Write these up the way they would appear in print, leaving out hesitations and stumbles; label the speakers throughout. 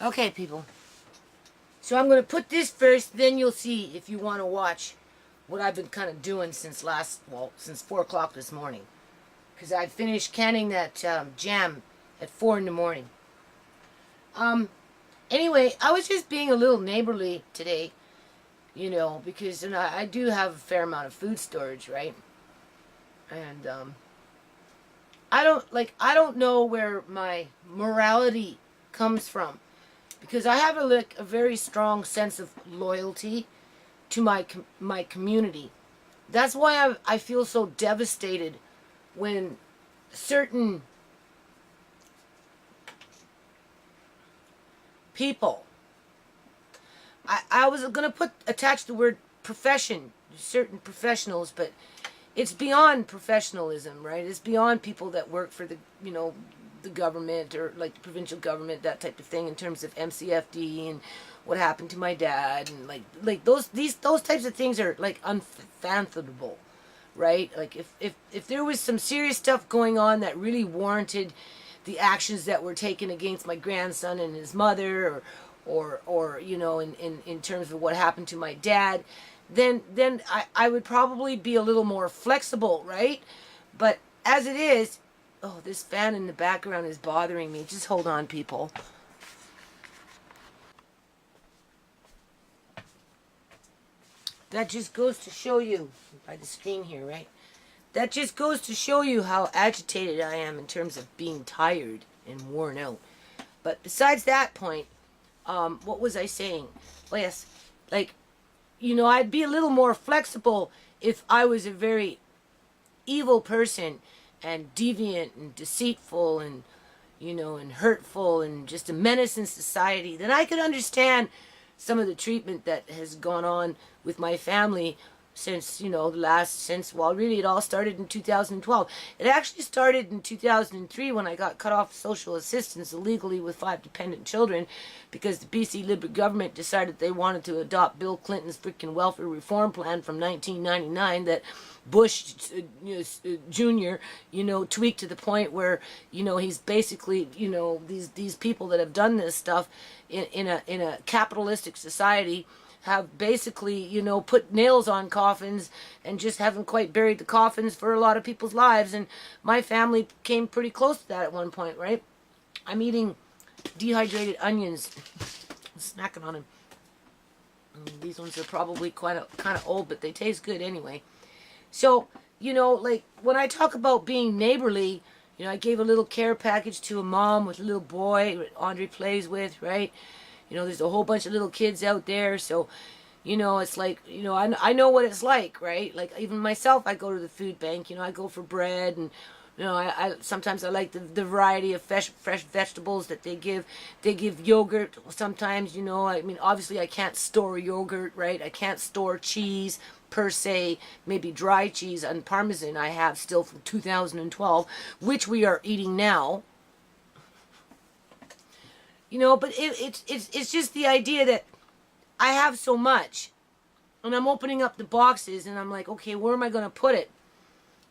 Speaker 1: Okay, people. So I'm going to put this first, then you'll see if you want to watch what I've been kind of doing since since 4 o'clock this morning. Because I finished canning that jam at 4 in the morning. Anyway, I was just being a little neighborly today, because I do have a fair amount of food storage, right? And I don't know where my morality comes from. Because I have a very strong sense of loyalty to my community. That's why I feel so devastated when certain people, I was going to attach the word profession, certain professionals, but it's beyond professionalism, right? It's beyond people that work for the government or like the provincial government, that type of thing, in terms of MCFD and what happened to my dad, and like those types of things are like unfathomable, right? Like if there was some serious stuff going on that really warranted the actions that were taken against my grandson and his mother, or in terms of what happened to my dad, then I would probably be a little more flexible, right? But as it is, oh, this fan in the background is bothering me. Just hold on, people. That just goes to show you, by the screen here, right? That just goes to show you how agitated I am in terms of being tired and worn out. But besides that point, what was I saying? Well, yes, I'd be a little more flexible if I was a very evil person and deviant and deceitful and and hurtful and just a menace in society. Then I could understand some of the treatment that has gone on with my family since really it all started in 2012. It actually started in 2003 when I got cut off social assistance illegally with 5 dependent children, because the BC Liberal government decided they wanted to adopt Bill Clinton's freaking welfare reform plan from 1999 that Bush Jr. Tweaked to the point where he's basically these people that have done this stuff in a capitalistic society have basically, put nails on coffins and just haven't quite buried the coffins for a lot of people's lives. And my family came pretty close to that at one point, right? I'm eating dehydrated onions, snacking on them. These ones are probably kind of old, but they taste good anyway. So, like when I talk about being neighborly, I gave a little care package to a mom with a little boy Andre plays with, right? There's a whole bunch of little kids out there, so, it's like, I know what it's like, right? Like, even myself, I go to the food bank, I go for bread, and, I sometimes I like the variety of fresh vegetables that they give. They give yogurt sometimes, obviously I can't store yogurt, right? I can't store cheese, per se. Maybe dry cheese and Parmesan I have still from 2012, which we are eating now. But it's just the idea that I have so much, and I'm opening up the boxes, and I'm like, okay, where am I going to put it?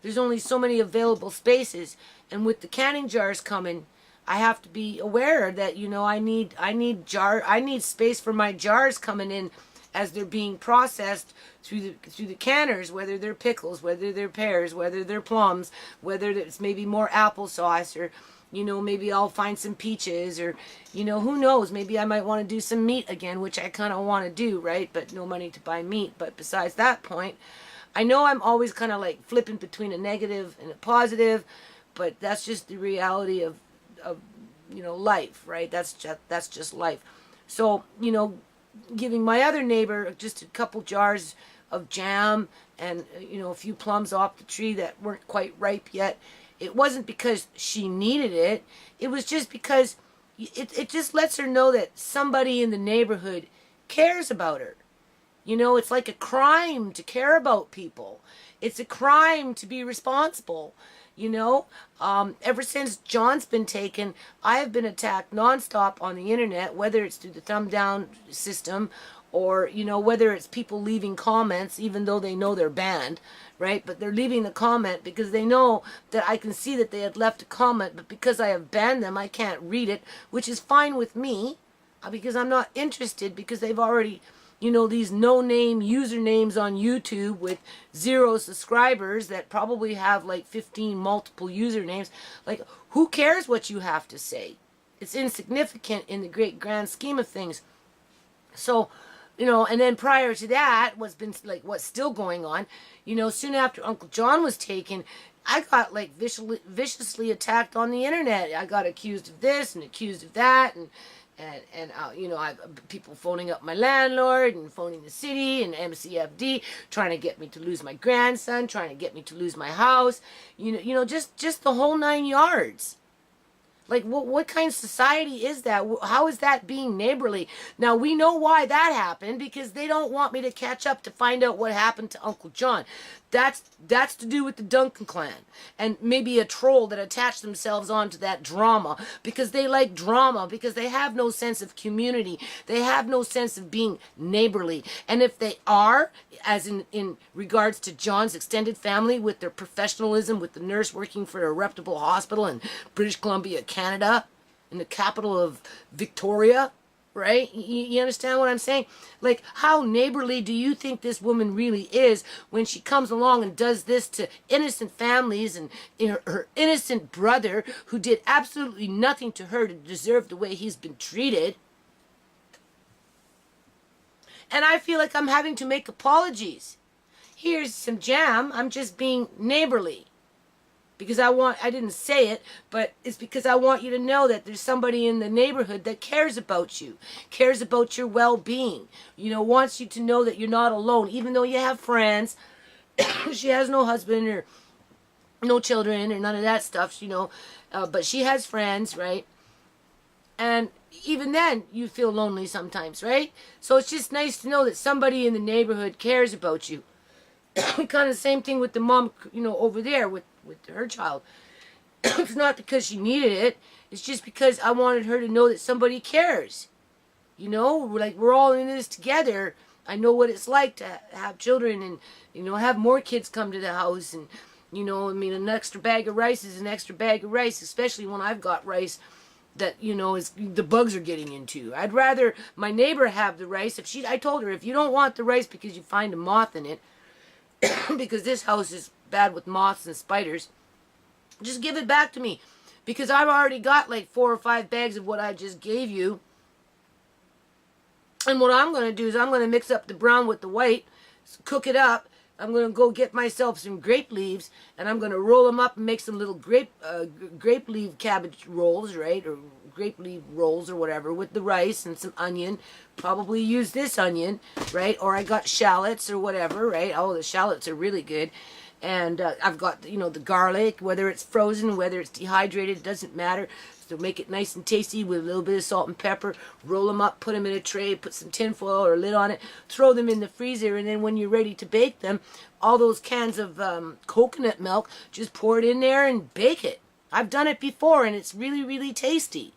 Speaker 1: There's only so many available spaces, and with the canning jars coming, I have to be aware that I need space for my jars coming in as they're being processed through the canners, whether they're pickles, whether they're pears, whether they're plums, whether it's maybe more applesauce, or maybe I'll find some peaches, or, who knows, maybe I might want to do some meat again, which I kind of want to do, right? But no money to buy meat. But besides that point, I know I'm always kind of like flipping between a negative and a positive, but that's just the reality of life, right? That's just life. So, giving my other neighbor just a couple jars of jam and, a few plums off the tree that weren't quite ripe yet. It wasn't because she needed it. It was just because it just lets her know that somebody in the neighborhood cares about her. It's like a crime to care about people. It's a crime to be responsible. Ever since John's been taken, I have been attacked nonstop on the internet, whether it's through the thumb down system or, whether it's people leaving comments, even though they know they're banned, right? But they're leaving the comment because they know that I can see that they had left a comment, but because I have banned them, I can't read it, which is fine with me, because I'm not interested, because they've already, these no-name usernames on YouTube with 0 subscribers that probably have like 15 multiple usernames. Like, who cares what you have to say? It's insignificant in the great grand scheme of things. So, and then prior to that, what's still going on, soon after Uncle John was taken, I got like viciously attacked on the internet. I got accused of this and accused of that, and I people phoning up my landlord and phoning the city and MCFD, trying to get me to lose my grandson, trying to get me to lose my house, just the whole 9 yards. Like, what kind of society is that? How is that being neighborly? Now, we know why that happened, because they don't want me to catch up to find out what happened to Uncle John. That's to do with the Duncan clan and maybe a troll that attached themselves onto that drama, because they like drama, because they have no sense of community. They have no sense of being neighborly. And if they are, as in regards to John's extended family, with their professionalism, with the nurse working for a reputable hospital in British Columbia, Canada, in the capital of Victoria, right? You understand what I'm saying? Like, how neighborly do you think this woman really is when she comes along and does this to innocent families and her innocent brother, who did absolutely nothing to her to deserve the way he's been treated? And I feel like I'm having to make apologies. Here's some jam. I'm just being neighborly. Because I didn't say it, but it's because I want you to know that there's somebody in the neighborhood that cares about you, cares about your well-being, wants you to know that you're not alone, even though you have friends. She has no husband or no children or none of that stuff, but she has friends, right? And even then, you feel lonely sometimes, right? So it's just nice to know that somebody in the neighborhood cares about you. Kind of the same thing with the mom, over there with her child. It's not because she needed it. It's just because I wanted her to know that somebody cares. Like, we're all in this together. I know what it's like to have children and, have more kids come to the house. And, an extra bag of rice is an extra bag of rice, especially when I've got rice that, is the bugs are getting into. I'd rather my neighbor have the rice. I told her, if you don't want the rice because you find a moth in it, because this house is bad with moths and spiders, just give it back to me, because I've already got like 4 or 5 bags of what I just gave you. And what I'm going to do is I'm going to mix up the brown with the white, cook it up. I'm going to go get myself some grape leaves, and I'm going to roll them up and make some little grape leaf cabbage rolls, right? Or grape leaf rolls or whatever, with the rice and some onion. Probably use this onion, right? Or I got shallots or whatever, right? Oh, the shallots are really good. And I've got, the garlic, whether it's frozen, whether it's dehydrated, it doesn't matter. So make it nice and tasty with a little bit of salt and pepper. Roll them up, put them in a tray, put some tin foil or a lid on it, throw them in the freezer, and then when you're ready to bake them, all those cans of coconut milk, just pour it in there and bake it. I've done it before, and it's really, really tasty.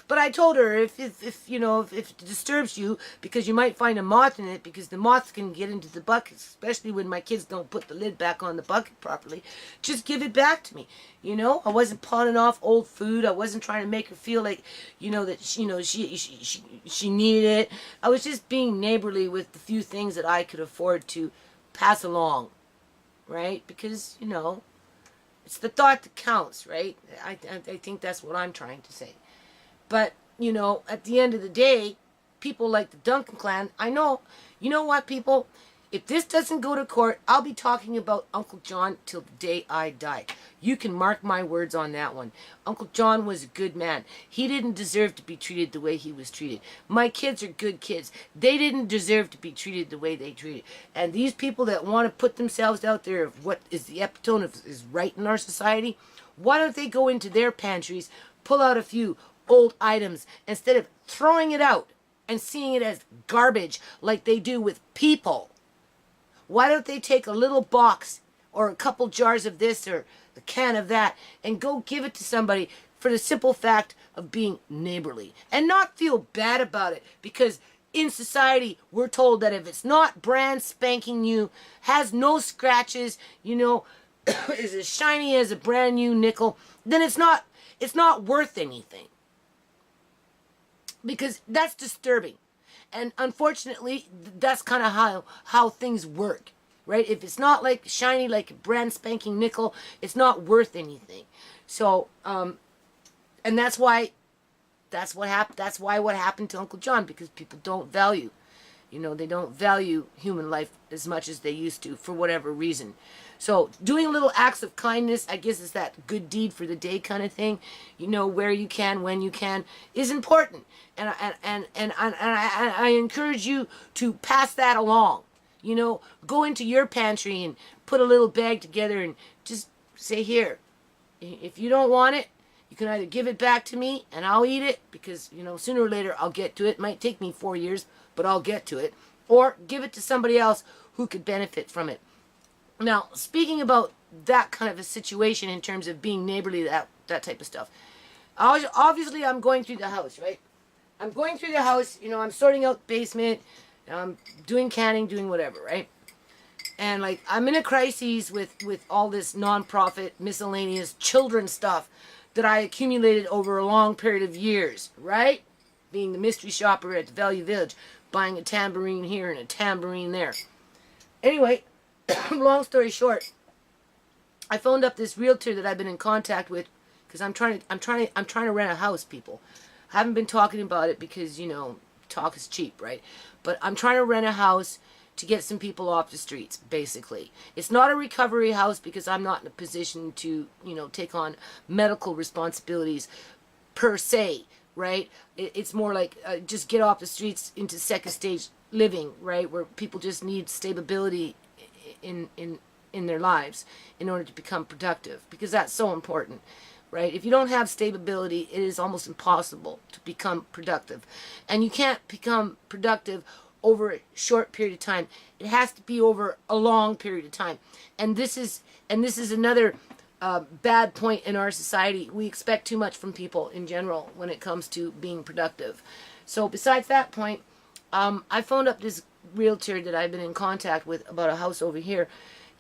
Speaker 1: But I told her, if it disturbs you, because you might find a moth in it, because the moths can get into the bucket, especially when my kids don't put the lid back on the bucket properly, just give it back to me. I wasn't pawning off old food. I wasn't trying to make her feel like, that she needed it. I was just being neighborly with the few things that I could afford to pass along, right? Because, it's the thought that counts, right? I think that's what I'm trying to say. But, at the end of the day, people like the Duncan clan, I know, you know what, people? If this doesn't go to court, I'll be talking about Uncle John till the day I die. You can mark my words on that one. Uncle John was a good man. He didn't deserve to be treated the way he was treated. My kids are good kids. They didn't deserve to be treated the way they treated. And these people that want to put themselves out there of what is the epitome of is right in our society, why don't they go into their pantries, pull out a few old items, instead of throwing it out and seeing it as garbage like they do with people? Why don't they take a little box or a couple jars of this or a can of that and go give it to somebody for the simple fact of being neighborly and not feel bad about it? Because in society, we're told that if it's not brand spanking new, has no scratches, is as shiny as a brand new nickel, then it's not it's not worth anything. Because that's disturbing. And unfortunately, that's kind of how things work, right? If it's not like shiny, like a brand spanking nickel, it's not worth anything. So, and that's why what happened. That's why what happened to Uncle John, because people don't value, they don't value human life as much as they used to for whatever reason. So doing little acts of kindness, I guess, is that good deed for the day kind of thing. Where you can, when you can, is important. And I encourage you to pass that along. Go into your pantry and put a little bag together and just say, here, if you don't want it, you can either give it back to me and I'll eat it, because, sooner or later I'll get to it. It might take me 4 years, but I'll get to it. Or give it to somebody else who could benefit from it. Now, speaking about that kind of a situation in terms of being neighborly, that type of stuff. Obviously, I'm going through the house, right? I'm going through the house, I'm sorting out the basement, I'm doing canning, doing whatever, right? And, like, I'm in a crisis with all this non-profit, miscellaneous children stuff that I accumulated over a long period of years, right? Being the mystery shopper at the Value Village, buying a tambourine here and a tambourine there. Anyway, long story short, I phoned up this realtor that I've been in contact with, because I'm trying to rent a house, people. I haven't been talking about it because, talk is cheap, right? But I'm trying to rent a house to get some people off the streets, basically. It's not a recovery house because I'm not in a position to, take on medical responsibilities per se, right? It's more like just get off the streets into second stage living, right? Where people just need stability in their lives in order to become productive, because that's so important, right? If you don't have stability, it is almost impossible to become productive. And you can't become productive over a short period of time. It has to be over a long period of time. And this is another bad point in our society. We expect too much from people in general when it comes to being productive. So besides that point, I phoned up this realtor that I've been in contact with about a house over here,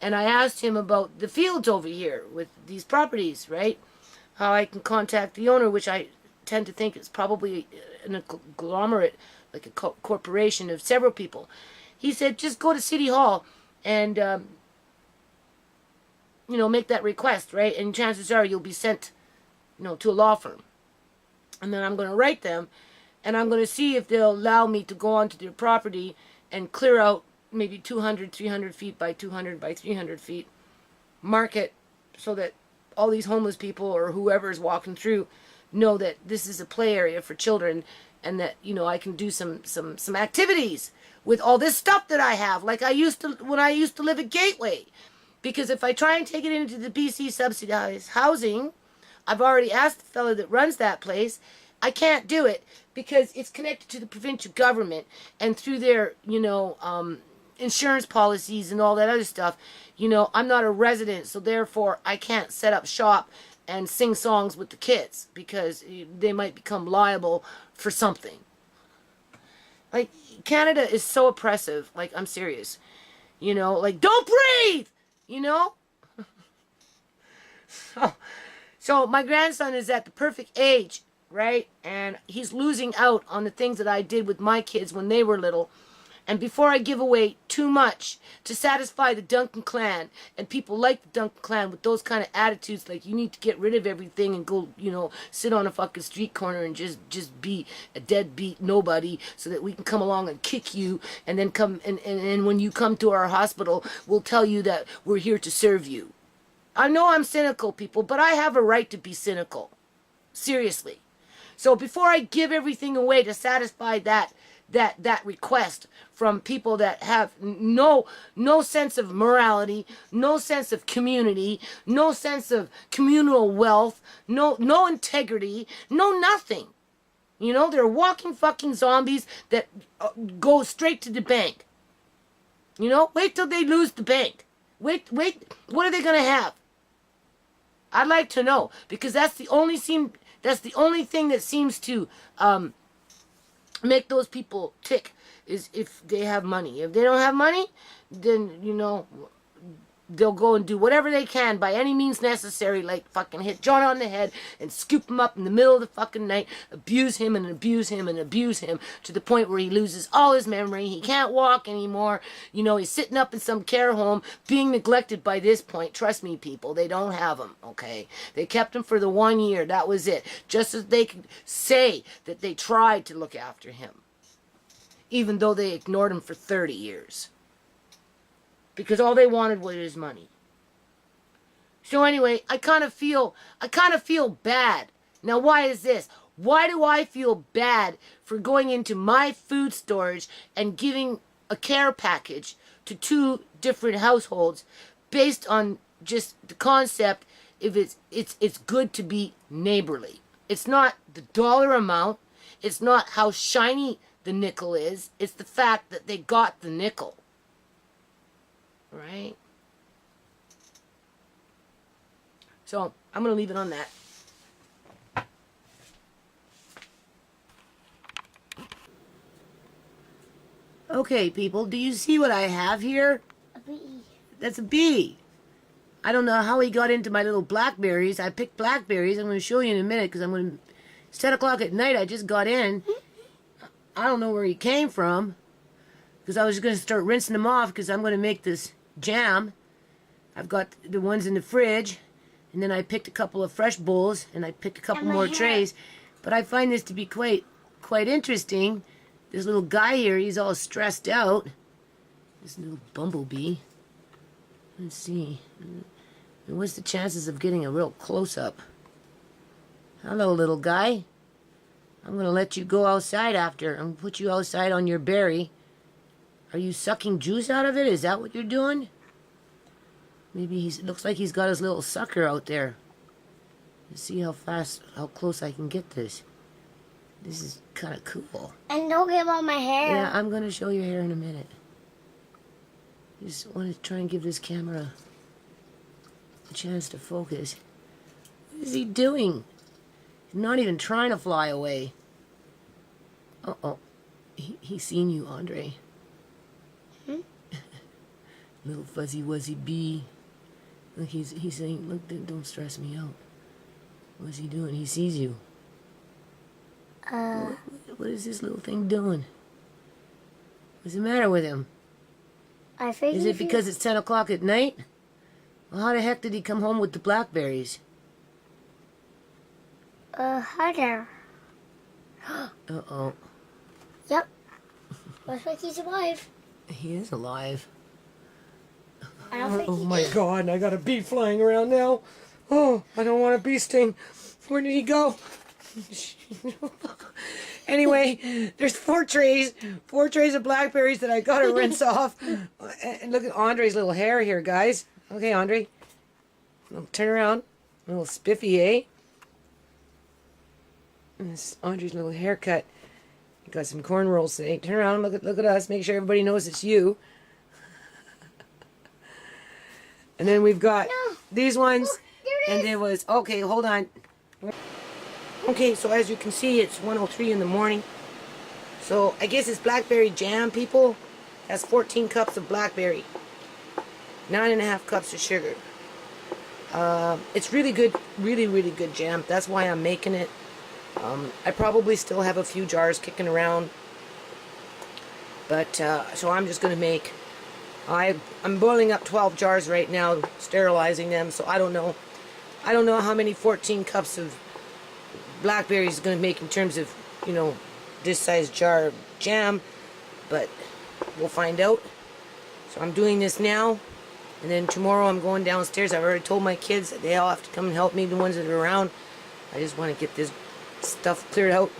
Speaker 1: and I asked him about the fields over here with these properties, right? How I can contact the owner, which I tend to think is probably an conglomerate, like a corporation of several people. He said, just go to City Hall and, make that request, right? And chances are you'll be sent, to a law firm. And then I'm going to write them, and I'm going to see if they'll allow me to go onto their property and clear out maybe 200, 300 feet by 200 by 300 feet, mark it so that all these homeless people or whoever is walking through know that this is a play area for children, and that, I can do some activities with all this stuff that I have, like I used to when I used to live at Gateway. Because if I try and take it into the BC subsidized housing, I've already asked the fellow that runs that place, I can't do it because it's connected to the provincial government, and through their, insurance policies and all that other stuff, I'm not a resident, so therefore I can't set up shop and sing songs with the kids because they might become liable for something. Like, Canada is so oppressive. Like, I'm serious. Like, don't breathe! So my grandson is at the perfect age, right? And he's losing out on the things that I did with my kids when they were little. And before I give away too much to satisfy the Duncan clan, and people like the Duncan clan with those kind of attitudes, like you need to get rid of everything and go, sit on a fucking street corner and just be a deadbeat nobody so that we can come along and kick you, and then come and when you come to our hospital, we'll tell you that we're here to serve you. I know I'm cynical, people, but I have a right to be cynical. Seriously. So before I give everything away to satisfy that request from people that have no sense of morality, no sense of community, no sense of communal wealth, no integrity, no nothing. They're walking fucking zombies that go straight to the bank. Wait till they lose the bank. Wait, what are they going to have? I'd like to know, because that's the only thing that seems to make those people tick, is if they have money. If they don't have money, then they'll go and do whatever they can by any means necessary, like fucking hit John on the head and scoop him up in the middle of the fucking night, abuse him and abuse him and abuse him to the point where he loses all his memory. He can't walk anymore. You know, he's sitting up in some care home being neglected by this point. Trust me, people, they don't have him, okay? They kept him for the 1 year. That was it. Just as they could say that they tried to look after him, even though they ignored him for 30 years. Because all they wanted was his money. So anyway, I kind of feel bad. Now why is this? Why do I feel bad for going into my food storage and giving a care package to 2 different households based on just the concept if it's good to be neighborly. It's not the dollar amount, it's not how shiny the nickel is, it's the fact that they got the nickel. Right? So, I'm going to leave it on that. Okay, people, do you see what I have here?
Speaker 2: A bee.
Speaker 1: That's a bee. I don't know how he got into my little blackberries. I picked blackberries. I'm going to show you in a minute because it's 10 o'clock at night. I just got in. I don't know where he came from because I was just going to start rinsing them off because I'm going to make this jam. I've got the ones in the fridge, and then I picked a couple of fresh bowls, and I picked a couple more trays. But I find this to be quite interesting. This little guy here, he's all stressed out. This little bumblebee. Let's see. And what's the chances of getting a real close-up? Hello, little guy. I'm going to let you go outside after. I'm going to put you outside on your berry. Are you sucking juice out of it? Is that what you're doing? Maybe looks like he's got his little sucker out there. Let's see how close I can get this. This is kind of cool.
Speaker 2: And don't give all my hair.
Speaker 1: Yeah, I'm going to show your hair in a minute. Just want to try and give this camera a chance to focus. What is he doing? He's not even trying to fly away. Uh-oh. He's seen you, Andre. Little fuzzy wuzzy bee. Look, he's saying, look, don't stress me out. What's he doing? He sees you. What is this little thing doing? What's the matter with him?
Speaker 2: I think.
Speaker 1: Is it because it's 10 o'clock at night? Well, how the heck did he come home with the blackberries?
Speaker 2: Hi there.
Speaker 1: Uh-oh.
Speaker 2: Yep. Looks like he's alive.
Speaker 1: He is alive.
Speaker 2: I don't think
Speaker 1: Oh my God, I got a bee flying around now. Oh, I don't want a bee sting. Where did he go? Anyway, there's 4 trays of blackberries that I gotta rinse off. And look at Andre's little hair here, guys. Okay, Andre. Turn around. A little spiffy, eh? And this is Andre's little haircut. You got some corn rolls today. Turn around, look at us. Make sure everybody knows it's you. And then we've got these ones. And there was, okay, hold on. Okay, so as you can see, it's 1:03 in the morning. So I guess it's blackberry jam, people. That's 14 cups of blackberry. 9.5 cups of sugar. It's really good, really good jam. That's why I'm making it. I probably still have a few jars kicking around. But, so I'm just going to make... I'm boiling up 12 jars right now, sterilizing them, so I don't know how many 14 cups of blackberries is going to make in terms of, you know, this size jar of jam, but we'll find out. So I'm doing this now, and then tomorrow I'm going downstairs. I've already told my kids that they all have to come and help me, the ones that are around. I just want to get this stuff cleared out,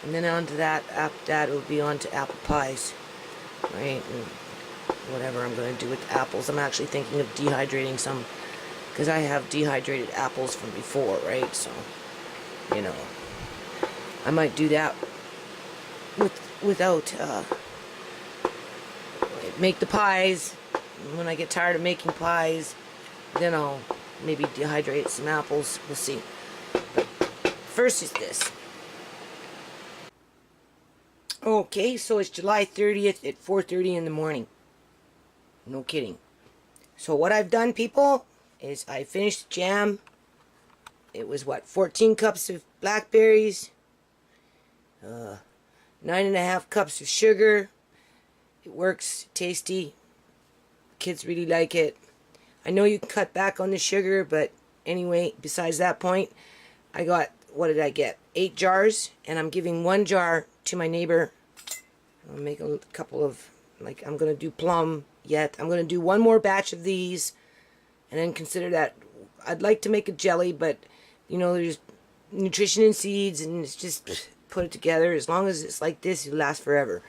Speaker 1: and then on to that. After that, it'll be on to apple pies, right? And whatever I'm going to do with the apples. I'm actually thinking of dehydrating some, because I have dehydrated apples from before, right? So, you know, I might do that without, make the pies. When I get tired of making pies, then I'll maybe dehydrate some apples. We'll see. But first is this. Okay, so it's July 30th at 4:30 in the morning. No kidding. So what I've done, people, is I finished the jam. It was what, 14 cups of blackberries, 9.5 cups of sugar. It works, tasty. Kids really like it. I know you can cut back on the sugar, but anyway, besides that point, I got, what did I get? 8 jars, and I'm giving 1 jar to my neighbor. I'll make a couple of, like, I'm going to do plum yet. I'm going to do 1 more batch of these, and then consider that. I'd like to make a jelly, but, you know, there's nutrition in seeds, and it's just put it together. As long as it's like this, it'll last forever.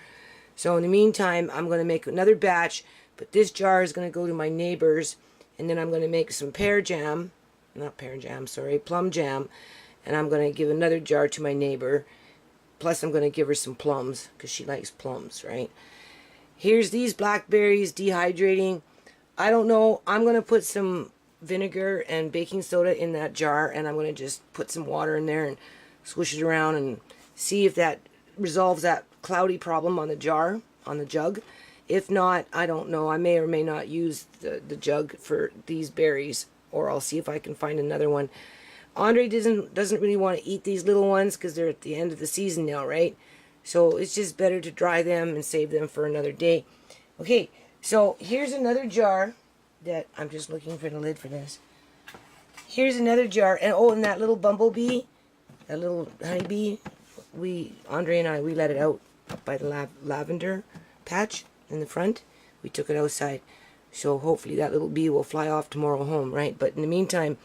Speaker 1: So in the meantime, I'm going to make another batch, but this jar is going to go to my neighbors, and then I'm going to make some plum jam, and I'm going to give another jar to my neighbor. Plus, I'm going to give her some plums, because she likes plums, right? Here's these blackberries dehydrating. I don't know. I'm going to put some vinegar and baking soda in that jar, and I'm going to just put some water in there and squish it around and see if that resolves that cloudy problem on the jar, on the jug. If not, I don't know. I may or may not use the jug for these berries, or I'll see if I can find another one. Andre doesn't really want to eat these little ones because they're at the end of the season now, right? So it's just better to dry them and save them for another day. Okay, so here's another jar that I'm just looking for the lid for this. Here's another jar, and oh, and that little bumblebee, that little honeybee, Andre and I, we let it out by the lavender patch in the front. We took it outside, so hopefully that little bee will fly off tomorrow home, right? But in the meantime,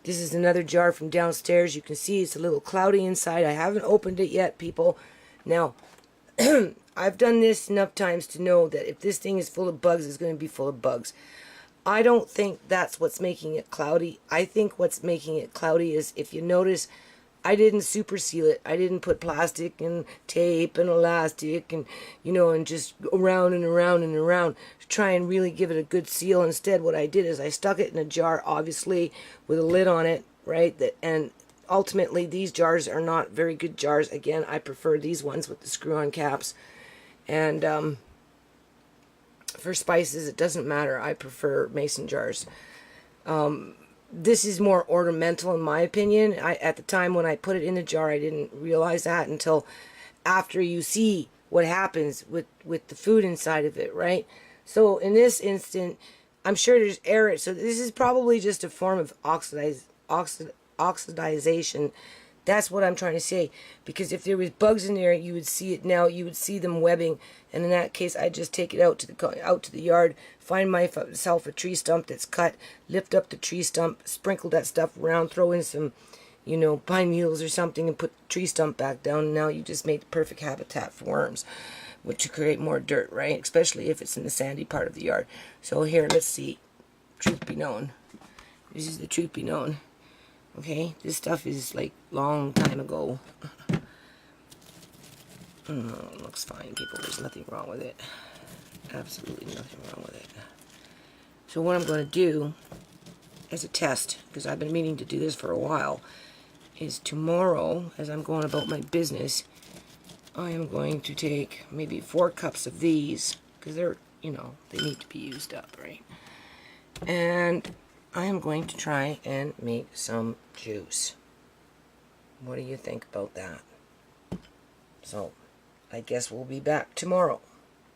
Speaker 1: this is another jar from downstairs. You can see it's a little cloudy inside. I haven't opened it yet, people. Now, I've done this enough times to know that if this thing is full of bugs, it's going to be full of bugs. I don't think that's what's making it cloudy. I think what's making it cloudy is, if you notice, I didn't super seal it. I didn't put plastic and tape and elastic and, you know, and just around and around and around to try and really give it a good seal. Instead, what I did is I stuck it in a jar, obviously, with a lid on it, right? And ultimately, these jars are not very good jars. Again, I prefer these ones with the screw-on caps. And for spices, it doesn't matter. I prefer mason jars. This is more ornamental in my opinion. At the time when I put it in the jar, I didn't realize that until after you see what happens with the food inside of it, right? So in this instant, I'm sure there's air. So this is probably just a form of oxidization. That's what I'm trying to say. Because if there was bugs in there, you would see it now. You would see them webbing. And in that case, I just take it out to the yard, find myself a tree stump that's cut, lift up the tree stump, sprinkle that stuff around, throw in some, you know, pine needles or something, and put the tree stump back down. And now you just made the perfect habitat for worms, to create more dirt, right? Especially if it's in the sandy part of the yard. So here, let's see. Truth be known. This is the truth be known. Okay, this stuff is like long time ago. Looks fine, people. There's nothing wrong with it. Absolutely nothing wrong with it. So what I'm going to do as a test, because I've been meaning to do this for a while, is tomorrow, as I'm going about my business, I am going to take maybe 4 cups of these, because they're, you know, they need to be used up, right? And I am going to try and make some juice. What do you think about that? So, I guess we'll be back tomorrow.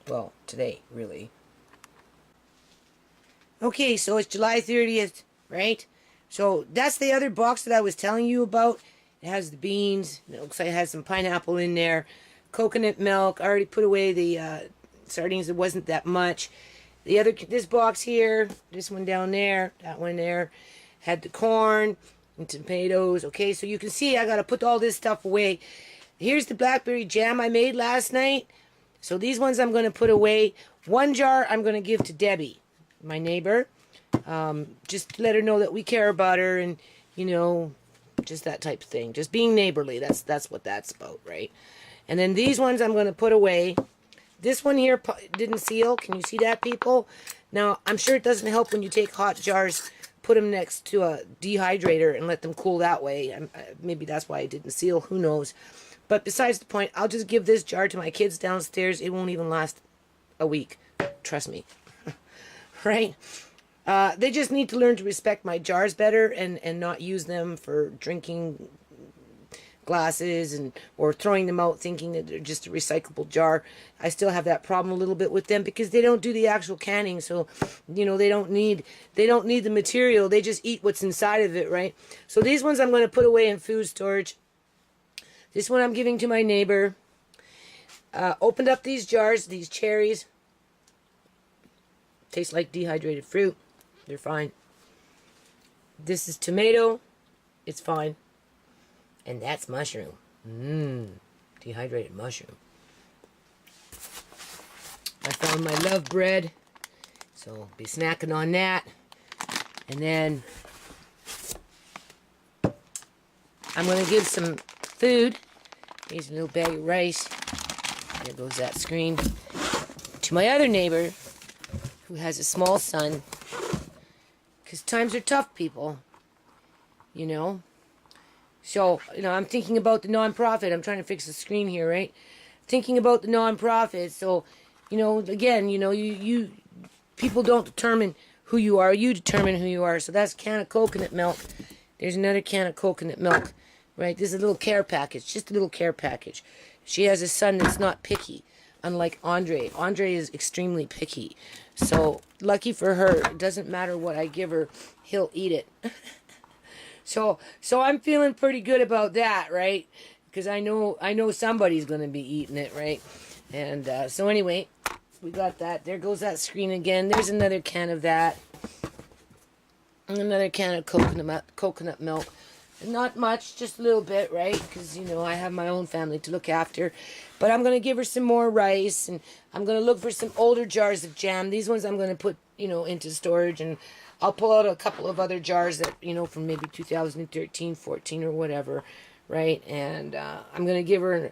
Speaker 1: Well, today, really. Okay, so it's July 30th, right? So, that's the other box that I was telling you about. It has the beans. It looks like it has some pineapple in there. Coconut milk. I already put away the sardines. It wasn't that much. This box here, this one down there, that one there, had the corn and tomatoes. Okay, so you can see I got to put all this stuff away. Here's the blackberry jam I made last night. So these ones I'm going to put away. 1 jar I'm going to give to Debbie, my neighbor. Just to let her know that we care about her and, you know, just that type of thing. Just being neighborly. That's what that's about, right? And then these ones I'm going to put away. This one here didn't seal. Can you see that, people? Now, I'm sure it doesn't help when you take hot jars, put them next to a dehydrator and let them cool that way. Maybe that's why it didn't seal. Who knows? But besides the point, I'll just give this jar to my kids downstairs. It won't even last a week. Trust me. Right? They just need to learn to respect my jars better and not use them for drinking glasses or throwing them out thinking that they're just a recyclable jar. I still have that problem a little bit with them because they don't do the actual canning, so they don't need the material. They just eat what's inside of it, right? So these ones I'm going to put away in food storage. This one I'm giving to my neighbor. Opened up these jars, these cherries. Taste like dehydrated fruit. They're fine. This is tomato. It's fine. And that's mushroom. Dehydrated mushroom. I found my love bread. So I'll be snacking on that. And then I'm going to give some food. Here's a little bag of rice. There goes that screen. To my other neighbor, who has a small son. Because times are tough, people. So, I'm thinking about the nonprofit. I'm trying to fix the screen here, right? Thinking about the nonprofit. So, again, you people don't determine who you are. You determine who you are. So that's a can of coconut milk. There's another can of coconut milk, right? This is a little care package. Just a little care package. She has a son that's not picky, unlike Andre. Andre is extremely picky. So, lucky for her, it doesn't matter what I give her, he'll eat it. So I'm feeling pretty good about that, right? Because I know somebody's going to be eating it, right? And so anyway, we got that. There goes that screen again. There's another can of that. And another can of coconut milk. Not much, just a little bit, right? Because, I have my own family to look after. But I'm going to give her some more rice. And I'm going to look for some older jars of jam. These ones I'm going to put, into storage. And I'll pull out a couple of other jars that, from maybe 2013, 14 or whatever, right? And I'm going to give her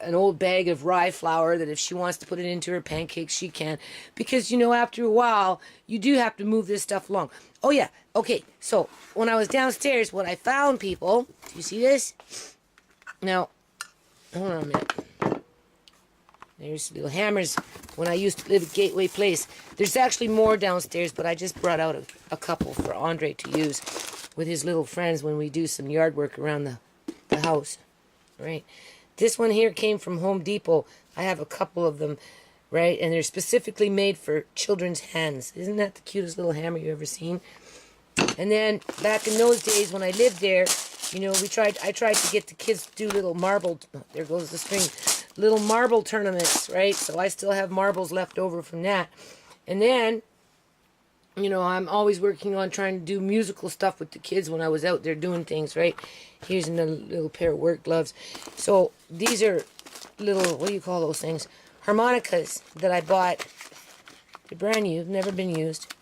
Speaker 1: an old bag of rye flour that if she wants to put it into her pancakes, she can. Because, after a while, you do have to move this stuff along. Oh, yeah. Okay, so when I was downstairs, what I found, people, do you see this? Now, hold on a minute. There's little hammers. When I used to live at Gateway Place, there's actually more downstairs, but I just brought out a couple for Andre to use with his little friends when we do some yard work around the house, right? This one here came from Home Depot. I have a couple of them, right? And they're specifically made for children's hands. Isn't that the cutest little hammer you ever seen? And then back in those days when I lived there, I tried to get the kids to do little marble. There goes the string. Little marble tournaments, right? So I still have marbles left over from that. And then, I'm always working on trying to do musical stuff with the kids when I was out there doing things, right? Here's another little pair of work gloves. So these are little, what do you call those things? Harmonicas that I bought. They're brand new, never been used,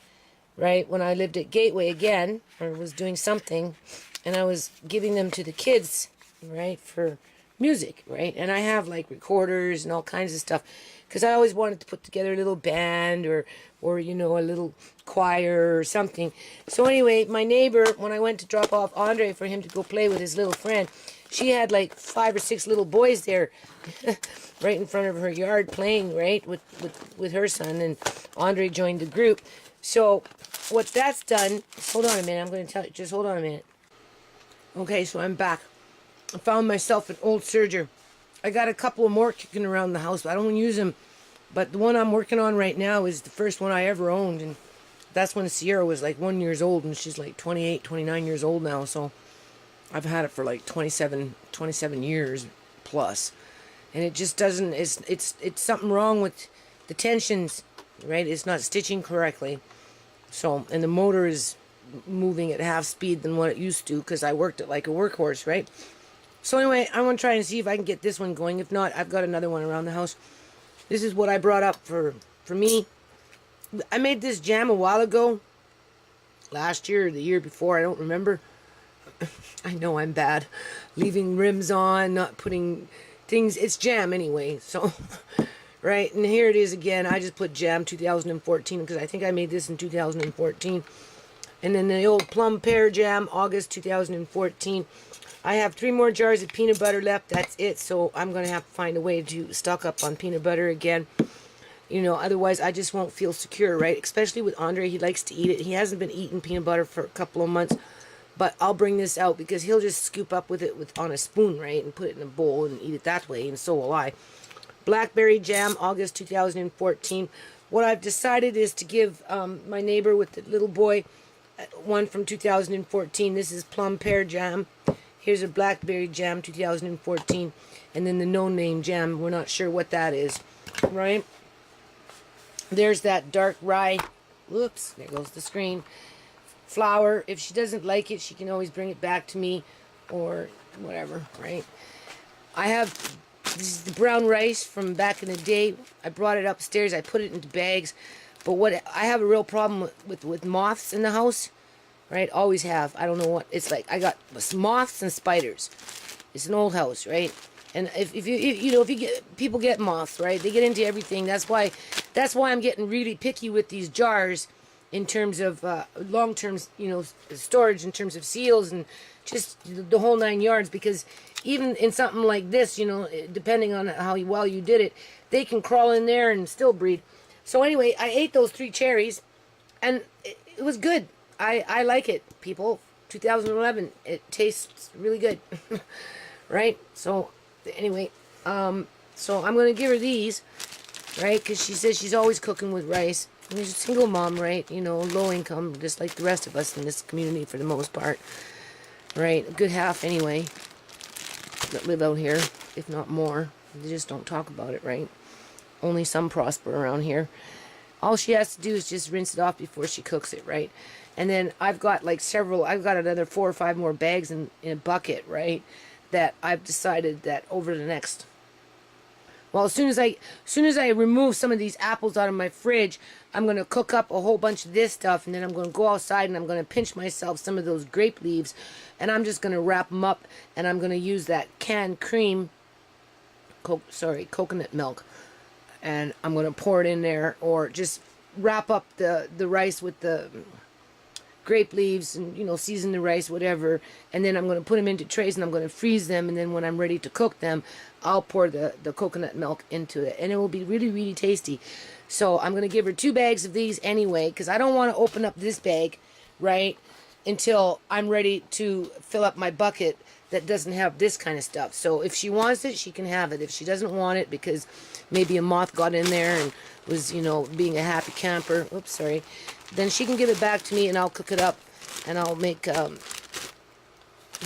Speaker 1: right? When I lived at Gateway again, or was doing something, and I was giving them to the kids, right, for music, right? And I have like recorders and all kinds of stuff because I always wanted to put together a little band or a little choir or something. So anyway, my neighbor, when I went to drop off Andre for him to go play with his little friend, she had like 5 or 6 little boys there right in front of her yard playing, right, with her son, and Andre joined the group. So what that's done, hold on a minute, I'm going to tell you, just hold on a minute. Okay, so I'm back. I found myself an old serger. I got a couple of more kicking around the house. I don't use them. But the one I'm working on right now is the first one I ever owned. And that's when Sierra was like 1 year old. And she's like 28, 29 years old now. So I've had it for like 27 years plus. And it just doesn't, it's something wrong with the tensions, right? It's not stitching correctly. So, and the motor is moving at half speed than what it used to because I worked it like a workhorse, right? So anyway, I'm going to try and see if I can get this one going. If not, I've got another one around the house. This is what I brought up for me. I made this jam a while ago. Last year or the year before, I don't remember. I know I'm bad. Leaving rims on, not putting things. It's jam anyway, so... Right, and here it is again. I just put jam 2014 because I think I made this in 2014. And then the old plum pear jam, August 2014. I have 3 more jars of peanut butter left. That's it. So I'm going to have to find a way to stock up on peanut butter again. You know, otherwise I just won't feel secure, right? Especially with Andre, he likes to eat it. He hasn't been eating peanut butter for a couple of months, but I'll bring this out because he'll just scoop up with it on a spoon, right? And put it in a bowl and eat it that way, and so will I. Blackberry jam, August 2014. What I've decided is to give my neighbor with the little boy one from 2014. This is plum pear jam. Here's a blackberry jam 2014. And then the no-name jam, we're not sure what that is, right? There's that dark rye. Whoops, there goes the screen. Flour. If she doesn't like it, she can always bring it back to me or whatever, right? I have... This is the brown rice from back in the day. I brought it upstairs. I put it into bags. But what I have a real problem with moths in the house, right? Always have. I don't know what it's like. I got moths and spiders. It's an old house, right? And if you get people get moths, right? They get into everything. That's why I'm getting really picky with these jars in terms of long-term, storage in terms of seals and just the whole 9 yards, because even in something like this, depending on how well you did it, they can crawl in there and still breed. So anyway, I ate those 3 cherries, and it was good. I like it, people. 2011, it tastes really good, right? So anyway, so I'm going to give her these, right? Because she says she's always cooking with rice. And she's a single mom, right? Low income, just like the rest of us in this community for the most part. Right? A good half anyway that live out here, if not more. They just don't talk about it, right? Only some prosper around here. All she has to do is just rinse it off before she cooks it, right? And then I've got I've got another 4 or 5 more bags in a bucket, right? That I've decided that over the next... Well, as soon as I remove some of these apples out of my fridge, I'm going to cook up a whole bunch of this stuff, and then I'm going to go outside and I'm going to pinch myself some of those grape leaves, and I'm just going to wrap them up, and I'm going to use that canned cream, coconut milk, and I'm going to pour it in there, or just wrap up the rice with the grape leaves and, season the rice, whatever, and then I'm going to put them into trays and I'm going to freeze them, and then when I'm ready to cook them, I'll pour the coconut milk into it, and it will be really, really tasty. So I'm going to give her 2 bags of these anyway, because I don't want to open up this bag, right, until I'm ready to fill up my bucket that doesn't have this kind of stuff. So if she wants it, she can have it. If she doesn't want it because maybe a moth got in there and was, being a happy camper, oops, sorry, then she can give it back to me and I'll cook it up, and I'll make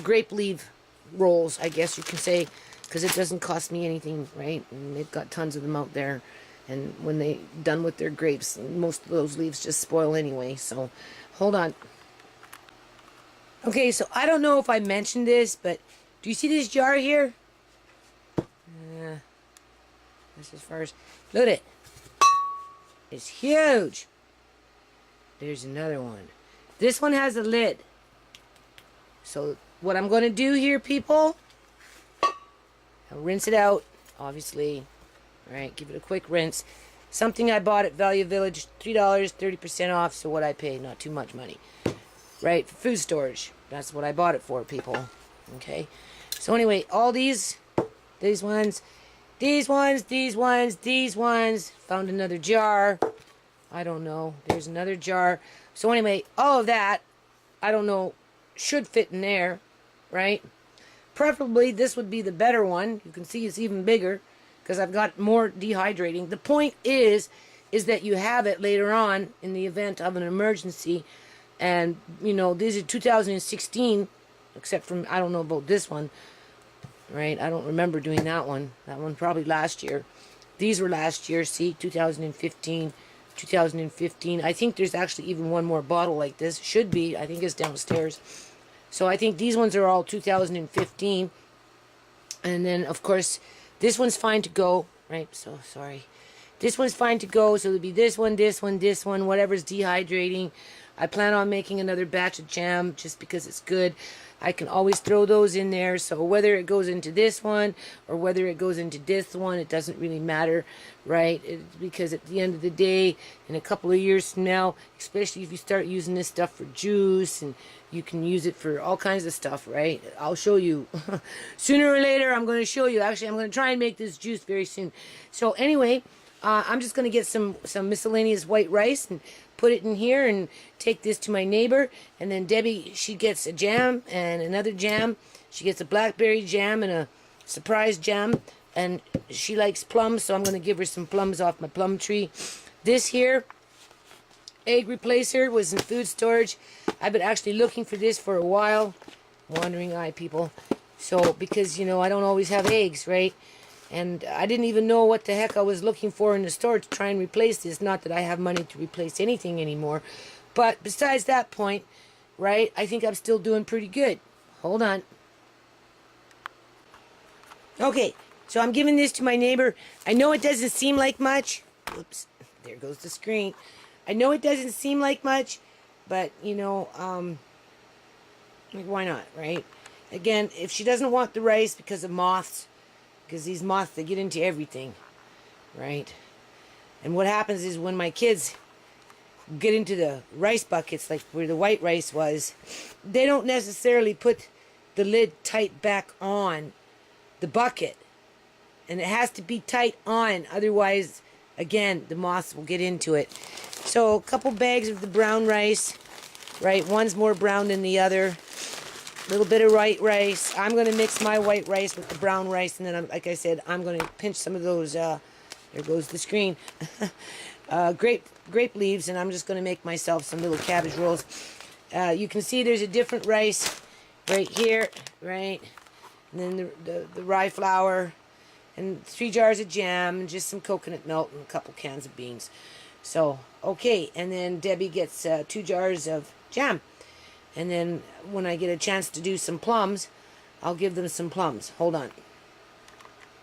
Speaker 1: grape leaf rolls, I guess you can say, because it doesn't cost me anything, right? And they've got tons of them out there, and when they're done with their grapes, most of those leaves just spoil anyway. So hold on. Okay, so I don't know if I mentioned this, but do you see this jar here? That's as far as... Look at it. It's huge. There's another one. This one has a lid. So what I'm going to do here, people, I'll rinse it out, obviously. All right, give it a quick rinse. Something I bought at Value Village, $3, 30% off, so what I pay, not too much money. Right, for food storage. That's what I bought it for, people. Okay. So anyway, all these ones, found another jar. I don't know. There's another jar. So anyway, all of that, I don't know, should fit in there, right? Preferably, this would be the better one. You can see it's even bigger because I've got more dehydrating. The point is that you have it later on in the event of an emergency. And, these are 2016, except from, I don't know about this one, right? I don't remember doing that one. That one probably last year. These were last year, see, 2015. I think there's actually even one more bottle like this. Should be. I think it's downstairs. So I think these ones are all 2015. And then, of course, this one's fine to go. Right? So, sorry. This one's fine to go. So it'll be this one, whatever's dehydrating. I plan on making another batch of jam just because it's good. I can always throw those in there. So whether it goes into this one or whether it goes into this one, it doesn't really matter, right? Because at the end of the day, in a couple of years from now, especially if you start using this stuff for juice, and you can use it for all kinds of stuff, right? I'll show you. Sooner or later, I'm going to show you. Actually, I'm going to try and make this juice very soon. So anyway, I'm just going to get some miscellaneous white rice and put it in here and take this to my neighbor. And then Debbie, she gets a jam and another jam. She gets a blackberry jam and a surprise jam. And she likes plums, so I'm going to give her some plums off my plum tree. This here, egg replacer, was in food storage. I've been actually looking for this for a while. Wandering eye people. So, because, you know, I don't always have eggs, right? And I didn't even know what the heck I was looking for in the store to try and replace this. Not that I have money to replace anything anymore. But besides that point, right, I think I'm still doing pretty good. Hold on. Okay, so I'm giving this to my neighbor. I know it doesn't seem like much. Oops, there goes the screen. I know it doesn't seem like much, but, you know, like, why not, right? Again, if she doesn't want the rice because of moths, because these moths, they get into everything, right? And what happens is when my kids get into the rice buckets, like where the white rice was, they don't necessarily put the lid tight back on the bucket. And it has to be tight on, otherwise, again, the moths will get into it. So a couple bags of the brown rice, right? One's more brown than the other. A little bit of white rice. I'm going to mix my white rice with the brown rice, and then, like I said, I'm going to pinch some of those, there goes the screen, grape leaves, and I'm just going to make myself some little cabbage rolls. You can see there's a different rice right here, right? And then the rye flour, and 3 jars of jam, and just some coconut milk, and a couple cans of beans. So, okay, and then Debbie gets 2 jars of jam. And then when I get a chance to do some plums, I'll give them some plums. Hold on.